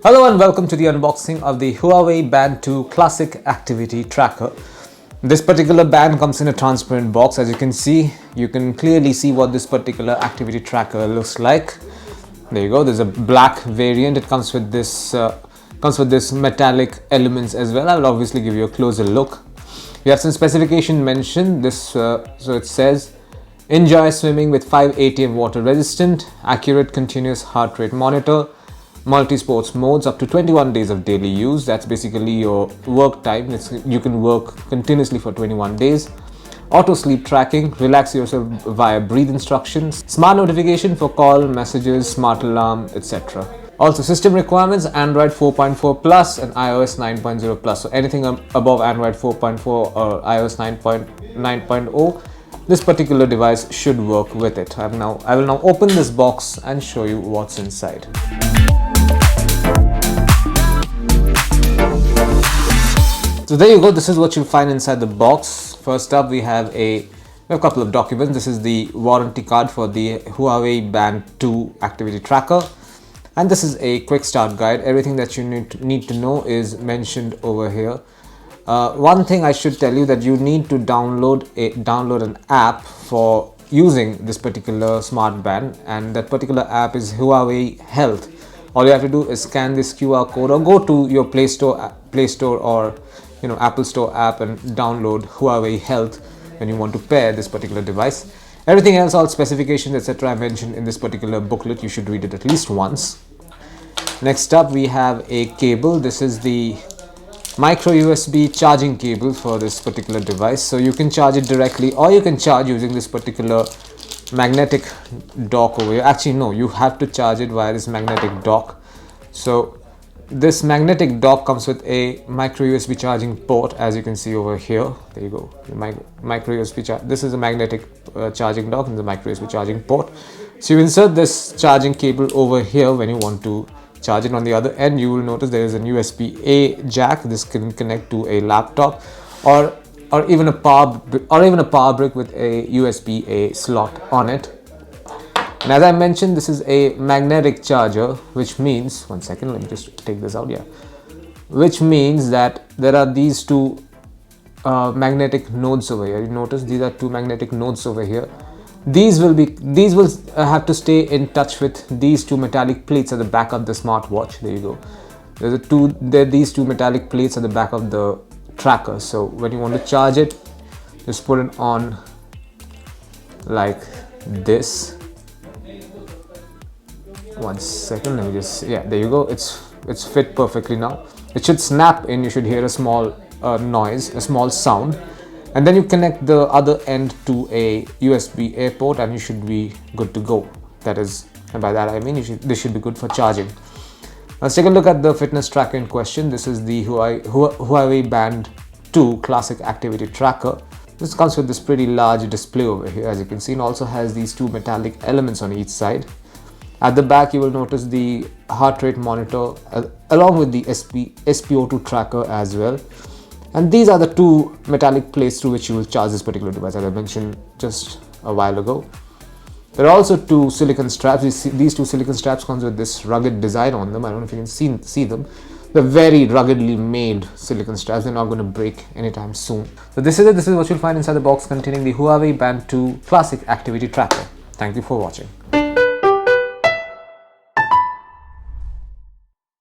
Hello and welcome to the unboxing of the Huawei Band 2 Classic Activity Tracker. This particular band comes in a transparent box. As you can see, you can clearly see what this particular activity tracker looks like. There you go. There's a black variant. It comes with this metallic elements as well. I will obviously give you a closer look. We have some specification mentioned. So it says, enjoy swimming with 5 ATM water resistant, accurate continuous heart rate monitor, multi-sports modes up to 21 days of daily use. That's basically your work time. You can work continuously for 21 days. Auto sleep tracking, relax yourself via breathe instructions, smart notification for call, messages, smart alarm, etc. Also system requirements, Android 4.4 plus and iOS 9.0 plus. So anything above Android 4.4 or iOS 9.0, this particular device should work with it. I will now open this box and show you what's inside. So there you go, this is what you'll find inside the box. First up, we have a couple of documents. This is the warranty card for the Huawei Band 2 activity tracker. And this is a quick start guide. Everything that you need to know is mentioned over here. One thing I should tell you that you need to download an app for using this particular smart band, and that particular app is Huawei Health. All you have to do is scan this QR code or go to your Play Store or Apple Store app and download Huawei Health when you want to pair this particular device. Everything else, all specifications, etc. I mentioned in this particular booklet. You should read it at least once. Next up, we have a cable. This is the micro USB charging cable for this particular device. So you can charge it directly, or you can charge using this particular magnetic dock over here. Actually, no, you have to charge it via this magnetic dock. So this magnetic dock comes with a micro USB charging port, as you can see over here. There you go, the micro USB charge. This is a magnetic charging dock and the micro USB charging port. So you insert this charging cable over here when you want to charge it. On the other end, you will notice there is a USB-A jack. This can connect to a laptop or even a power brick with a USB-A slot on it. And as I mentioned, this is a magnetic charger, which means, one second, let me just take this out, which means that there are these two magnetic nodes over here. You notice these are two magnetic nodes over here. These will have to stay in touch with these two metallic plates at the back of the smartwatch. There you go. There are these two metallic plates at the back of the tracker. So when you want to charge it, just put it on like this. One second, let me just, there you go. It's fit perfectly now. It should snap in. You should hear a small noise, a small sound, and then you connect the other end to a USB-A port and you should be good to go. That is, and by that I mean this should be good for charging. Let's take a look at the fitness tracker in question. This is the Huawei Band 2 Classic Activity Tracker. This comes with this pretty large display over here, as you can see, and also has these two metallic elements on each side. At the back, you will notice the heart rate monitor along with the SpO2 tracker as well. And these are the two metallic plates through which you will charge this particular device, as I mentioned just a while ago. There are also two silicon straps. These two silicon straps comes with this rugged design on them. I don't know if you can see them. They're very ruggedly made silicon straps. They're not going to break anytime soon. So this is it. This is what you'll find inside the box containing the Huawei Band 2 Classic Activity Tracker. Thank you for watching.